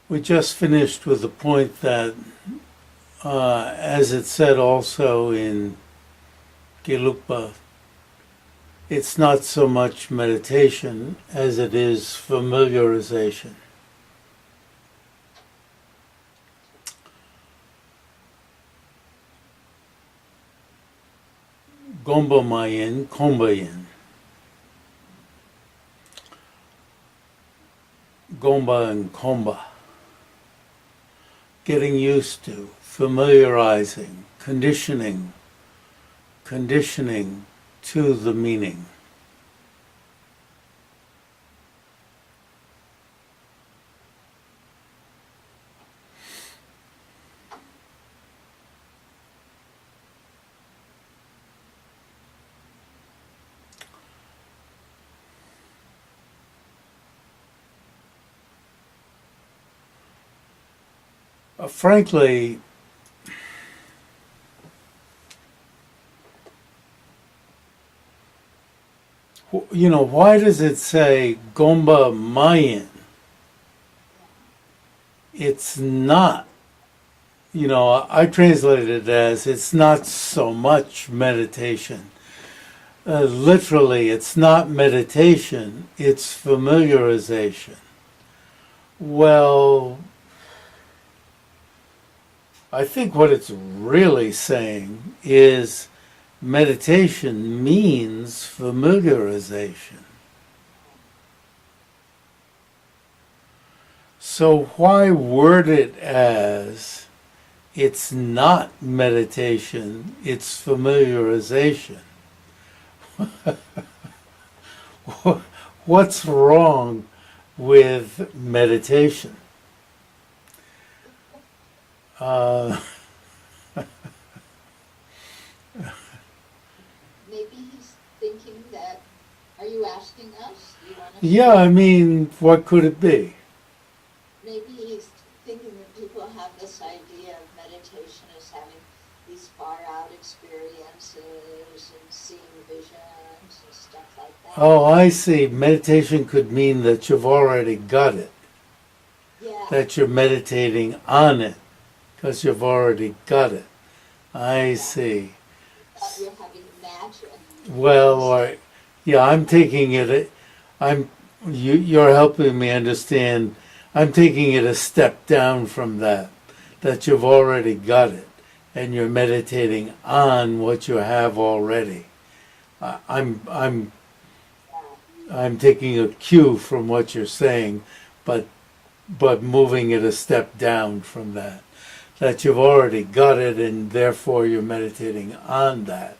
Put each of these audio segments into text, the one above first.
We just finished with the point that, as it said also in Gelugpa, it's not so much meditation as it is familiarization. Gomba mayin, komba yin. Gomba and komba. Getting used to, familiarizing, conditioning to the meaning. Frankly, why does it say Gomba Mayan? It's not, I translate it as it's not so much meditation. Literally, it's not meditation, it's familiarization. Well, I think what it's really saying is meditation means familiarization. So why word it as it's not meditation, it's familiarization? What's wrong with meditation? Maybe he's thinking that, are you asking us? Yeah, I mean, what could it be? Maybe he's thinking that people have this idea of meditation as having these far-out experiences and seeing visions and stuff like that. Oh, I see. Meditation could mean that you've already got it. Yeah. That you're meditating on it. Because you've already got it. I see. You're having magic. Well, I'm taking it. You're helping me understand. I'm taking it a step down from that. That you've already got it, and you're meditating on what you have already. I'm taking a cue from what you're saying, but moving it a step down from that. That you've already got it, and therefore you're meditating on that.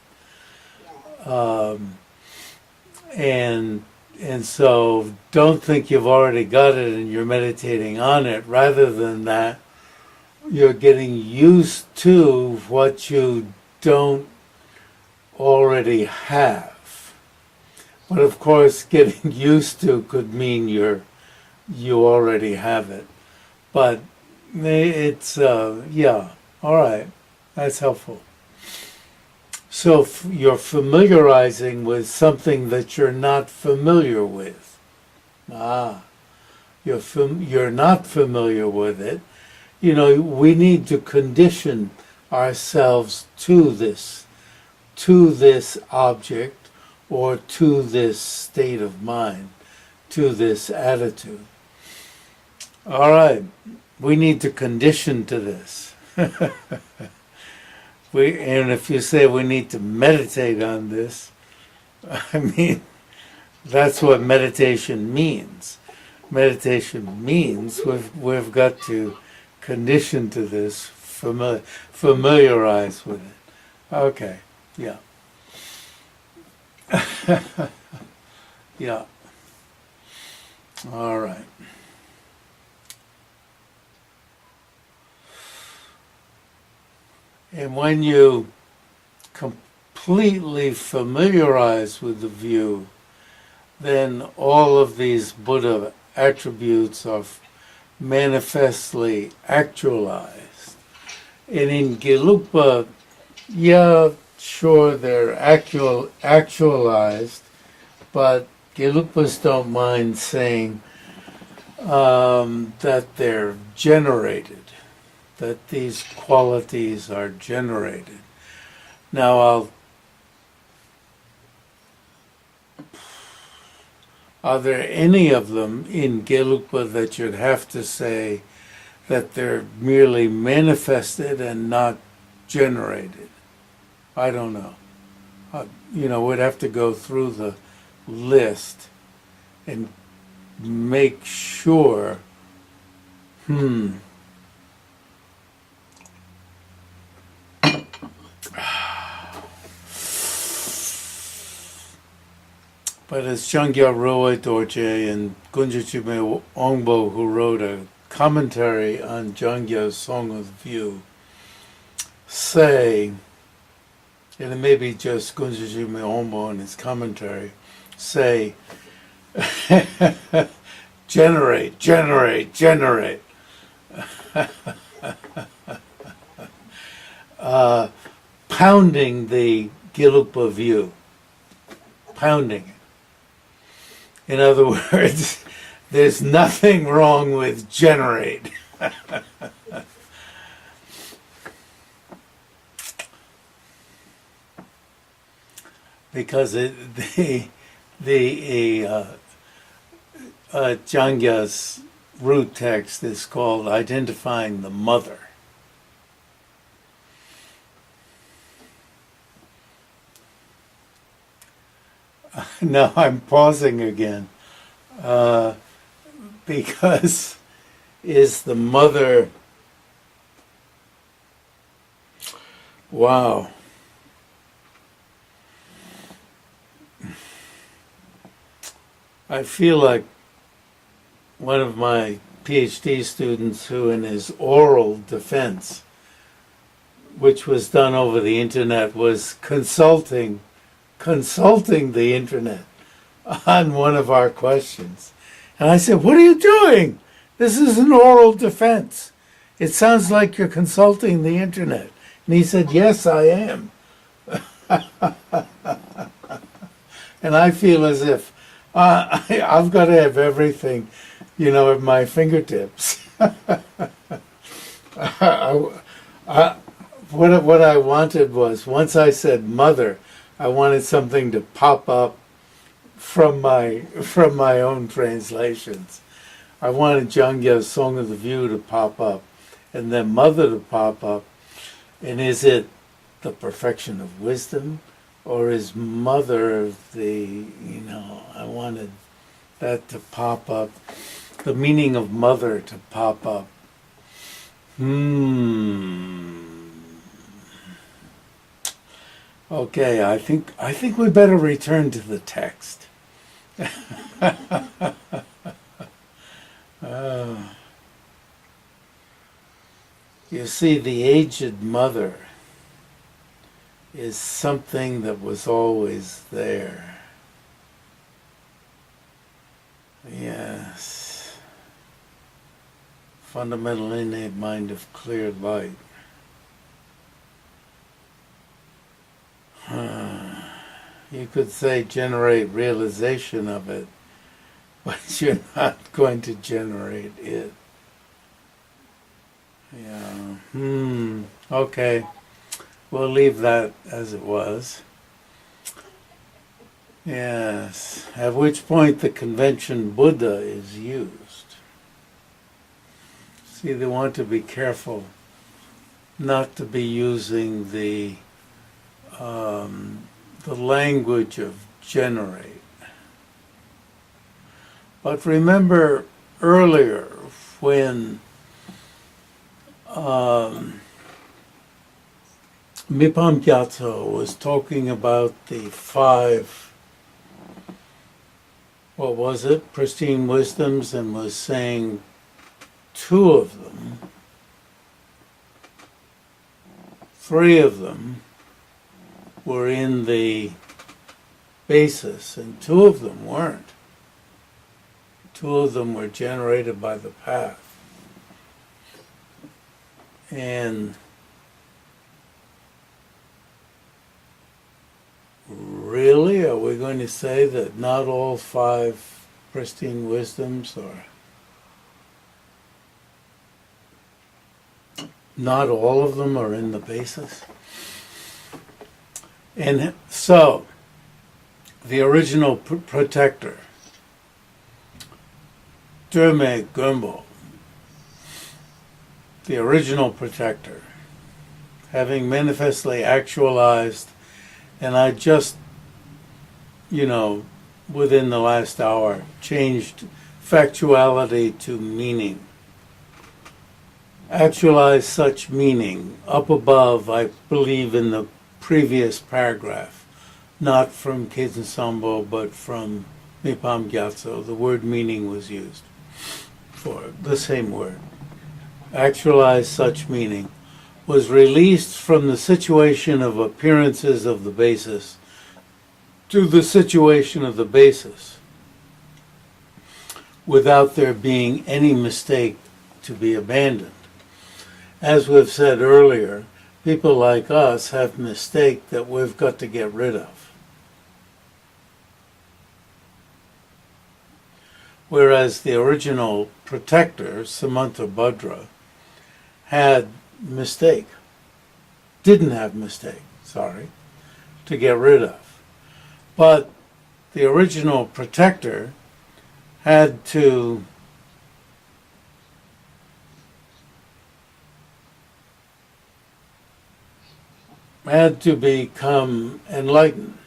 And so don't think you've already got it and you're meditating on it. Rather than that, you're getting used to what you don't already have. But of course, getting used to could mean you already have it. But it's, all right, that's helpful. So you're familiarizing with something that you're not familiar with. You're not familiar with it. We need to condition ourselves to this object or to this state of mind, to this attitude. All right. We need to condition to this. And if you say we need to meditate on this, I mean, that's what meditation means. Meditation means we've got to condition to this, familiarize with it. Okay, yeah. Yeah. All right. And when you completely familiarize with the view, then all of these Buddha attributes are manifestly actualized. And in Gelugpa, yeah, sure, they're actualized, but Gelugpas don't mind saying that they're generated, that these qualities are generated. Now, are there any of them in Gelugpa that you'd have to say that they're merely manifested and not generated? I don't know. We'd have to go through the list and make sure. But it's Changyal Roe Dorje and Gunjachume Ongbo who wrote a commentary on Jangya's Song of the View, say, and it may be just Gunjachume Ongbo in his commentary, say, generate, generate, generate. Pounding the Gelugpa view. Pounding it. In other words, there's nothing wrong with generate. Because Jangya's root text is called Identifying the Mother. Now I'm pausing again because is the mother, wow. I feel like one of my PhD students who in his oral defense, which was done over the internet, was consulting the internet on one of our questions. And I said, "What are you doing? This is an oral defense. It sounds like you're consulting the internet." And he said, "Yes, I am." And I feel as if I've got to have everything, at my fingertips. What I wanted was, once I said mother, I wanted something to pop up from my own translations. I wanted Jangya's Song of the View to pop up, and then mother to pop up. And is it the perfection of wisdom, or is mother I wanted that to pop up, the meaning of mother to pop up. Okay, I think we better return to the text. You see, the aged mother is something that was always there. Yes. Fundamental innate mind of clear light. You could say generate realization of it, but you're not going to generate it. Yeah. Okay. We'll leave that as it was. Yes. At which point the convention Buddha is used. See, they want to be careful not to be using the language of generate. But remember earlier when Mipam Gyatsho was talking about the 5, pristine wisdoms, and was saying 2 of them, 3 of them were in the basis, and 2 of them weren't. 2 of them were generated by the path. And really, are we going to say that not all 5 pristine wisdoms are not all of them are in the basis. And so, the original protector, Durme Gumbo, the original protector, having manifestly actualized, and I just, within the last hour, changed factuality to meaning. Actualize such meaning up above, I believe, in the previous paragraph, not from Khetsun Sangpo, but from Mipam Gyatsho. The word meaning was used for the same word. Actualize such meaning was released from the situation of appearances of the basis to the situation of the basis without there being any mistake to be abandoned. As we've said earlier, people like us have mistake that we've got to get rid of. Whereas the original protector, Samantabhadra, had mistake, didn't have mistake, to get rid of. But the original protector had to become enlightened,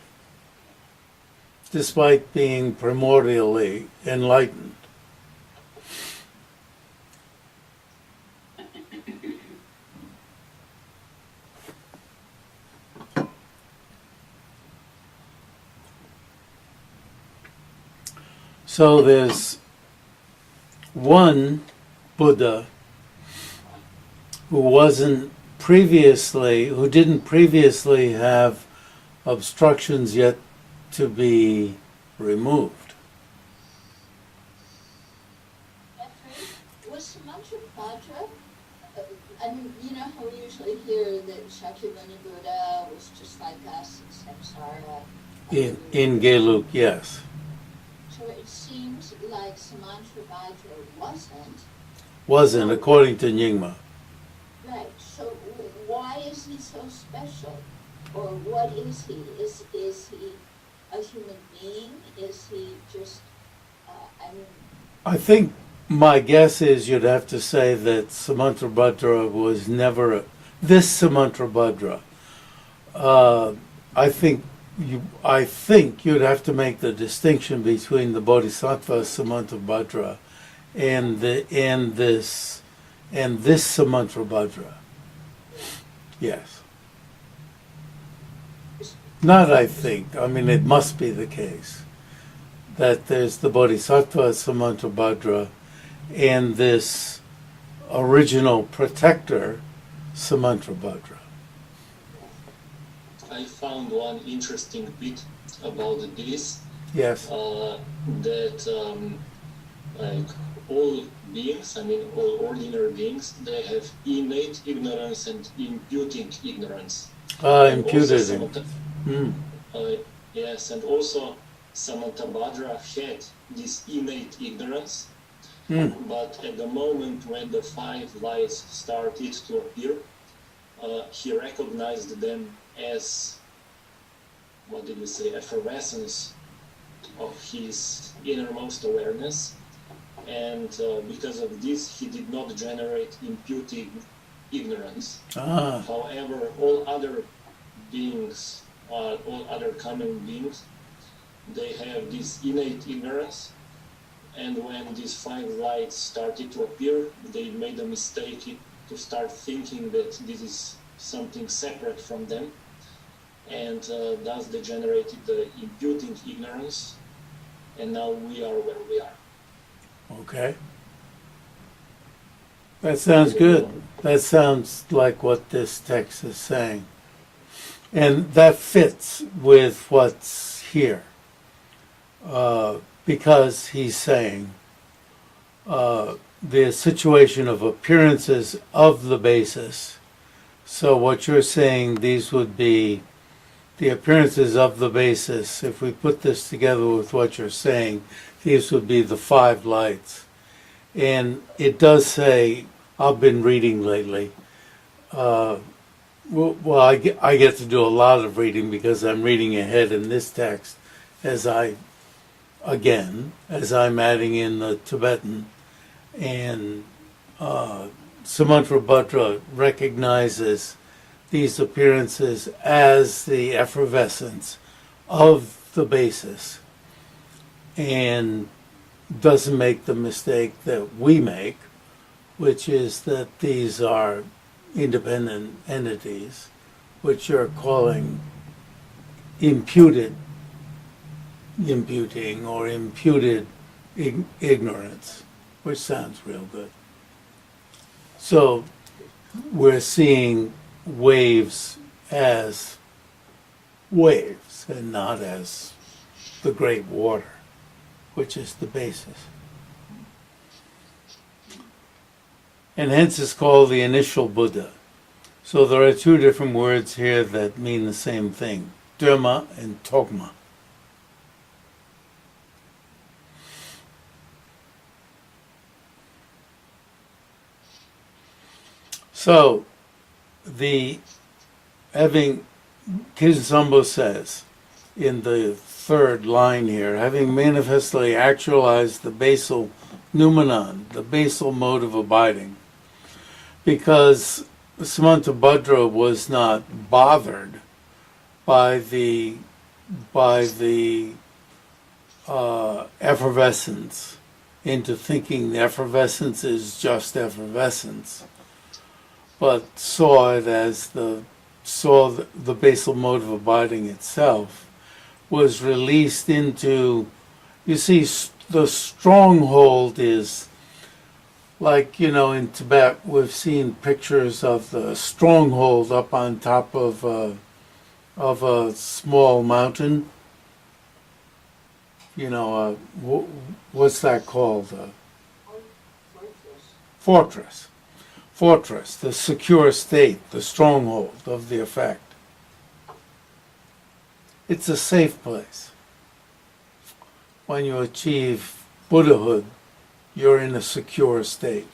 despite being primordially enlightened. So there's one Buddha who didn't previously have obstructions yet to be removed. Was Samantabhadra, how we usually hear that Shakyamuni Buddha was just like us in samsara. In Geluk, yes. So it seems like Samantabhadra Wasn't, according to Nyingma. Right, so why is he so special? Or what is he? Is he a human being? Is he just, I think my guess is you'd have to say that Samantabhadra was never this Samantabhadra. I think you'd have to make the distinction between the Bodhisattva Samantabhadra and this Samantabhadra. Yes. Not I think. I mean, it must be the case that there's the Bodhisattva Samantabhadra and this original protector Samantabhadra. I found one interesting bit about this. Yes. That like all beings, all ordinary beings, they have innate ignorance and imputing ignorance. Imputed. Yes, and also Samantabhadra had this innate ignorance, but at the moment when the 5 lights started to appear, he recognized them as, effervescence of his innermost awareness, and because of this he did not generate imputing ignorance. However, all other beings, all other common beings, they have this innate ignorance, and when these 5 lights started to appear, they made a mistake to start thinking that this is something separate from them, and thus they generated the imputing ignorance, and now we are where we are. Okay. That sounds good. That sounds like what this text is saying. And that fits with what's here. Because he's saying the situation of appearances of the basis. So what you're saying, these would be the appearances of the basis. If we put this together with what you're saying, these would be the 5 lights. And it does say, I've been reading lately, well, I get to do a lot of reading because I'm reading ahead in this text as I'm adding in the Tibetan, and Samantabhadra recognizes these appearances as the effervescence of the basis, and doesn't make the mistake that we make, which is that these are independent entities, which you're calling imputing or imputed ignorance, which sounds real good. So we're seeing waves as waves and not as the great water, which is the basis. And hence it's called the initial Buddha. So there are two different words here that mean the same thing, dharma and togma. So, Khetsun Sangpo says in the third line here, having manifestly actualized the basal noumenon, the basal mode of abiding, because Samantabhadra was not bothered by the effervescence into thinking the effervescence is just effervescence, but saw it as the basal mode of abiding itself was released into, you see, the stronghold is like, in Tibet we've seen pictures of the stronghold up on top of a small mountain. What's that called? Fortress. Fortress, the secure state, the stronghold of the effect. It's a safe place. When you achieve Buddhahood, you're in a secure state.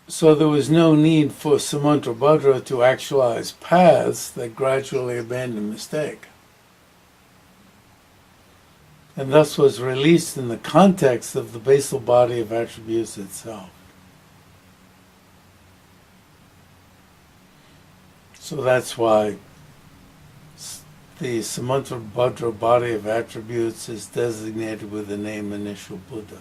So there was no need for Samantabhadra to actualize paths that gradually abandon mistake. And thus was released in the context of the basal body of attributes itself. So that's why the Samantabhadra body of attributes is designated with the name Initial Buddha.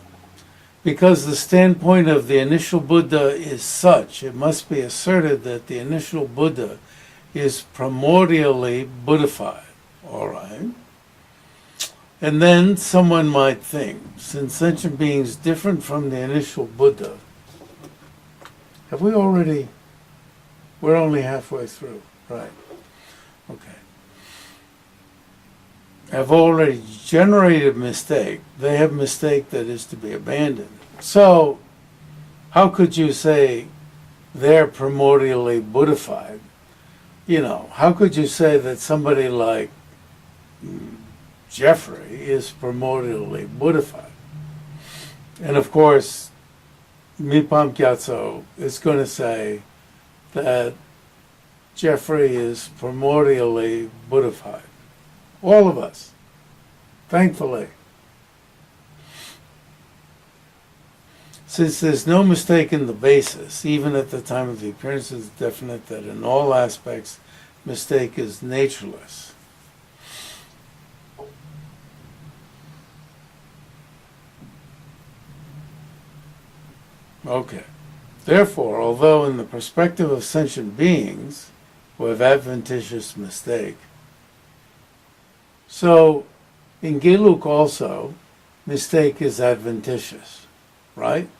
Because the standpoint of the initial Buddha is such, it must be asserted that the initial Buddha is primordially Buddhified. All right? And then someone might think, since sentient beings different from the initial Buddha, we're only halfway through, right? Okay. Have already generated mistake. They have mistake that is to be abandoned. So, how could you say they're primordially Buddhified? How could you say that somebody like Jeffrey is primordially Buddhified? And of course, Mipam Gyatsho is going to say that Jeffrey is primordially Buddhified. All of us, thankfully. Since there's no mistake in the basis, even at the time of the appearance, it's definite that in all aspects, mistake is natureless. Okay. Therefore, although in the perspective of sentient beings who have adventitious mistake, so in Geluk also, mistake is adventitious, right?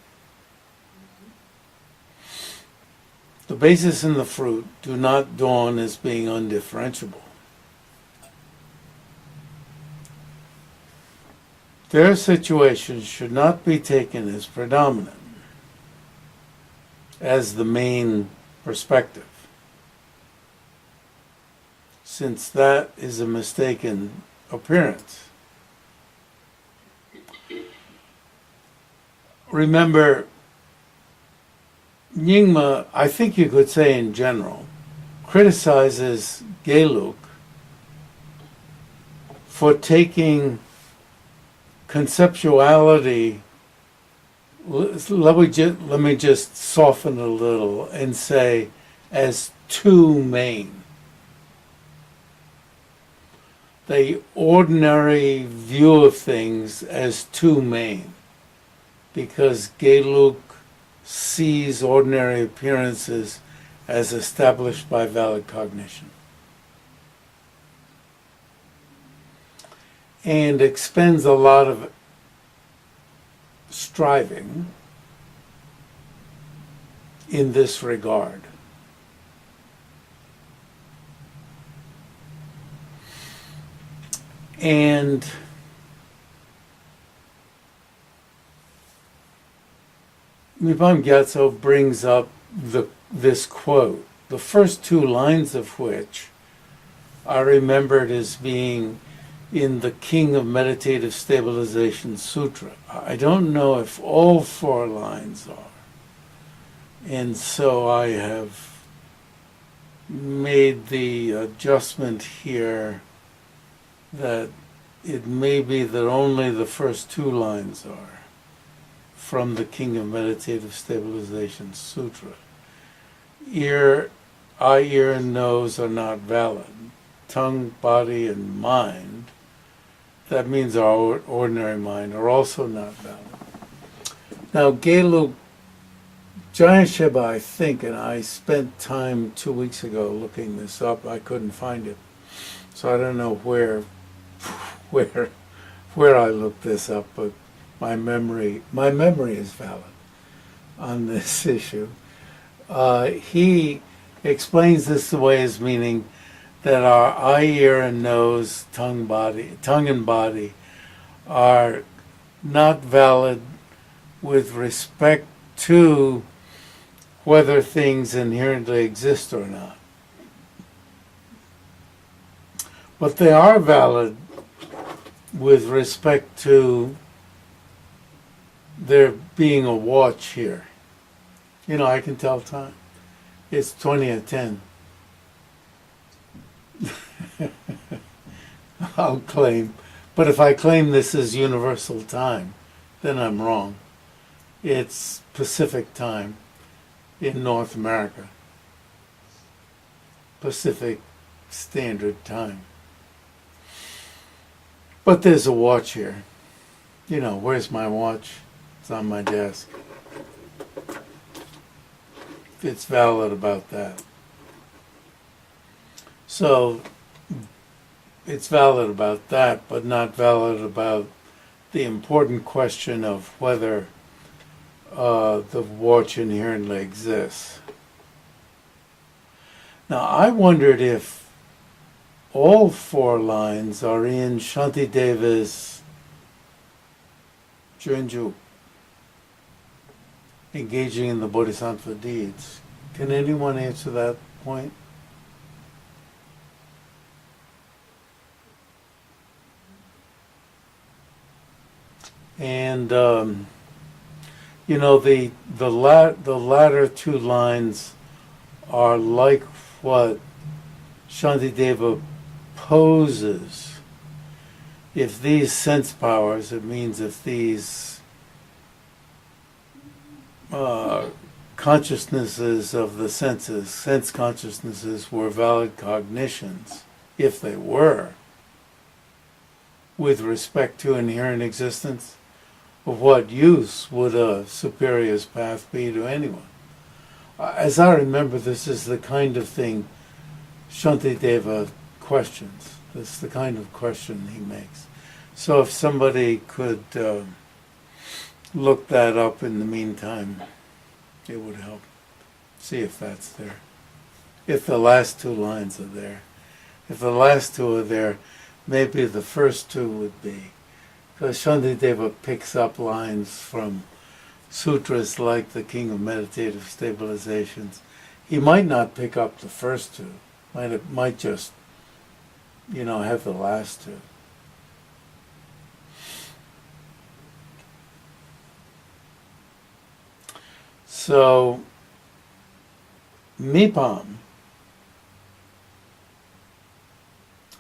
The basis and the fruit do not dawn as being undifferentiable. their situations should not be taken as predominant, as the main perspective, since that is a mistaken appearance. Remember, Nyingma, I think you could say in general, criticizes Geluk for taking conceptuality. Let me just soften a little and say, as too main. The ordinary view of things as too main, because Geluk sees ordinary appearances as established by valid cognition, and expends a lot of striving in this regard. And Mipam Gyatsho brings up this quote, the first two lines of which are remembered as being in the King of Meditative Stabilization Sutra. I don't know if all four lines are. And so I have made the adjustment here that it may be that only the first two lines are from the King of Meditative Stabilization Sutra. Eye, ear, and nose are not valid. Tongue, body, and mind, that means our ordinary mind, are also not valid. Now, Geluk Jayasheba, I think, and I spent time 2 weeks ago looking this up. I couldn't find it, so I don't know where I looked this up, but my memory is valid on this issue. He explains this the way as meaning that our eye, ear, and nose, tongue and body are not valid with respect to whether things inherently exist or not. But they are valid with respect to there being a watch here. You know, I can tell time. It's 20 at 10. I'll claim. But if I claim this is universal time, then I'm wrong. It's Pacific time in North America. Pacific Standard Time. But there's a watch here. You know, where's my watch? It's on my desk. It's valid about that. So, it's valid about that, but not valid about the important question of whether the watch inherently exists. Now, I wondered if all four lines are in Shantideva's Junju, engaging in the Bodhisattva deeds. Can anyone answer that point? And you know, the latter two lines are like what Shantideva poses. If these sense powers, it means if these consciousnesses of the senses, sense consciousnesses, were valid cognitions, if they were, with respect to inherent existence, of what use would a superior's path be to anyone? As I remember, this is the kind of thing Shantideva questions. This is the kind of question he makes. So if somebody could look that up in the meantime, it would help. See if that's there. If the last two lines are there. If the last two are there, maybe the first two would be. because Shantideva picks up lines from sutras like the King of Meditative Stabilizations. He might not pick up the first two. Might just, have the last two. So, Mipam,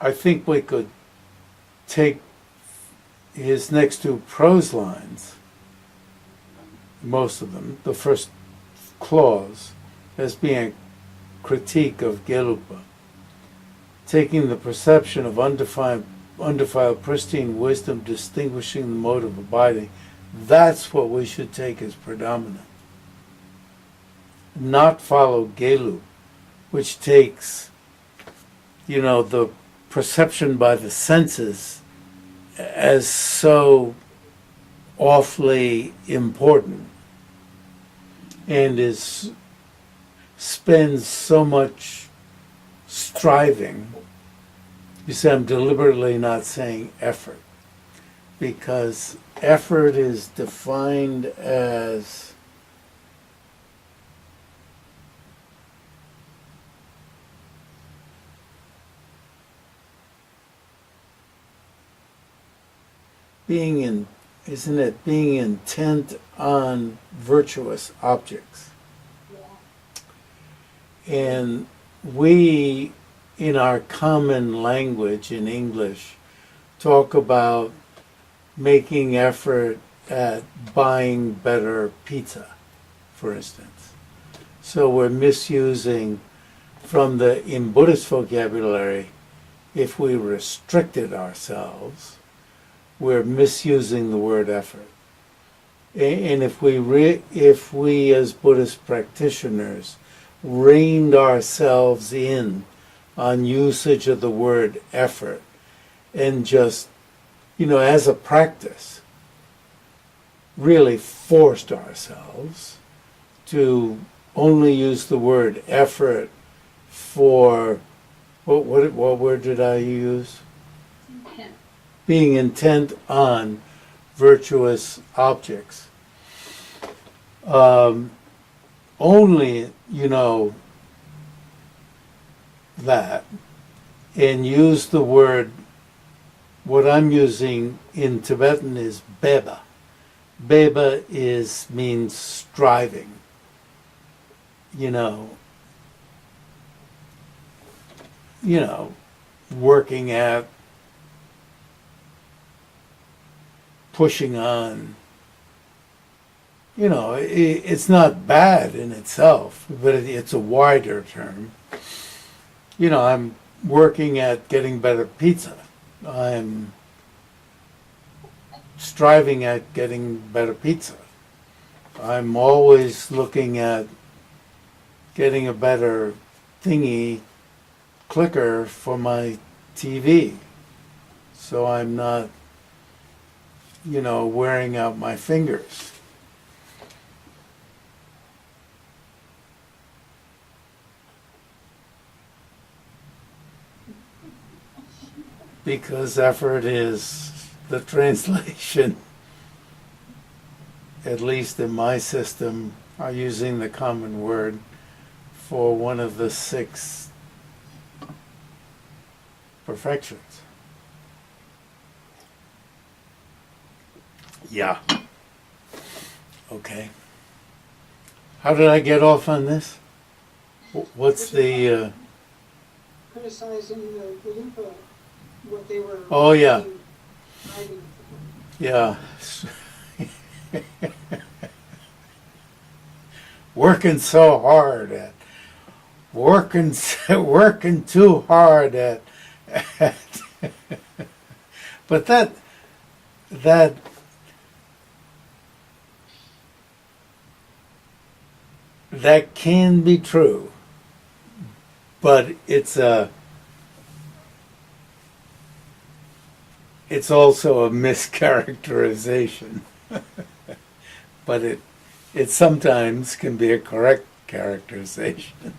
I think we could take his next two prose lines, most of them, the first clause, as being a critique of Gelupa, taking the perception of undefiled pristine wisdom, distinguishing the mode of abiding. That's what we should take as predominant. Not follow Gelu, which takes, the perception by the senses as so awfully important and spends so much striving. You see, I'm deliberately not saying effort, because effort is defined as being intent on virtuous objects. Yeah. And we, in our common language in English, talk about making effort at buying better pizza, for instance. So we're misusing, in Buddhist vocabulary, if we restricted ourselves, we're misusing the word effort. And if we as Buddhist practitioners reined ourselves in on usage of the word effort and just, as a practice, really forced ourselves to only use the word effort for, what word did I use? Being intent on virtuous objects. Only, that, and use the word, what I'm using in Tibetan is beba. Beba means striving. Working at, pushing on. It's not bad in itself, but it's a wider term. I'm working at getting better pizza. I'm striving at getting better pizza. I'm always looking at getting a better clicker for my TV. So I'm not, wearing out my fingers. Because effort is the translation, at least in my system, are using the common word for one of the 6 perfections. Yeah. Okay. How did I get off on this? What's the... criticizing the Galupa, what they were... Oh, yeah. Writing. Yeah. Working so hard at... Working too hard at but that can be true, but it's also a mischaracterization. But it sometimes can be a correct characterization.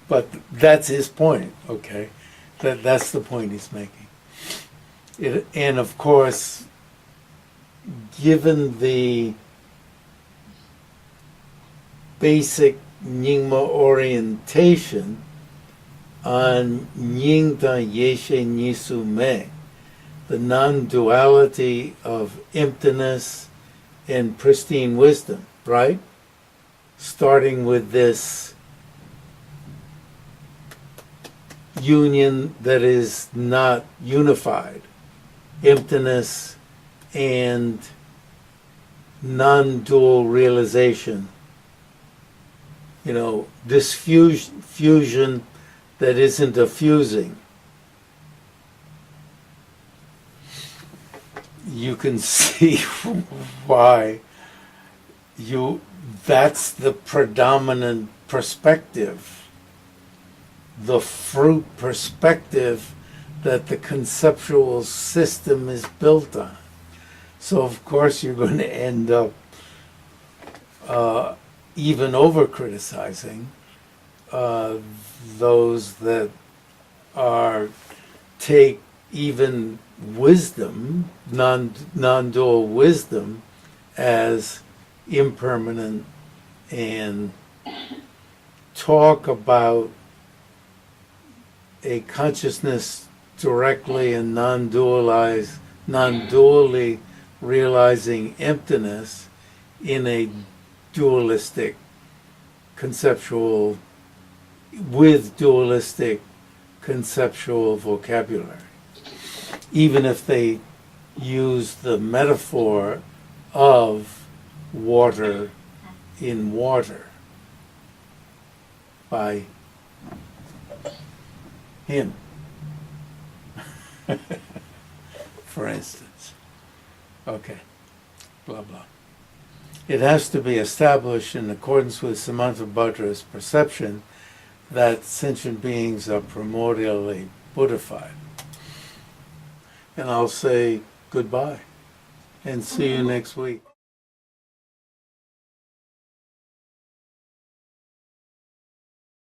But that's his point, okay? That's the point he's making. And of course, given the basic Nyingma orientation on Nyingda Yeshe Nisu Me, the non-duality of emptiness and pristine wisdom, right? Starting with this union that is not unified, emptiness and non-dual realization. You know, this fusion that isn't a fusing. You can see why that's the predominant perspective, the fruit perspective that the conceptual system is built on. So of course you're going to end up even over criticizing those that take even wisdom, non-dual wisdom, as impermanent and talk about a consciousness directly and non-dually realizing emptiness in a dualistic conceptual, with dualistic conceptual vocabulary. Even if they use the metaphor of water in water by him, for instance. Okay, blah, blah. It has to be established in accordance with Samantabhadra's perception that sentient beings are primordially Buddhified. And I'll say goodbye and see you next week.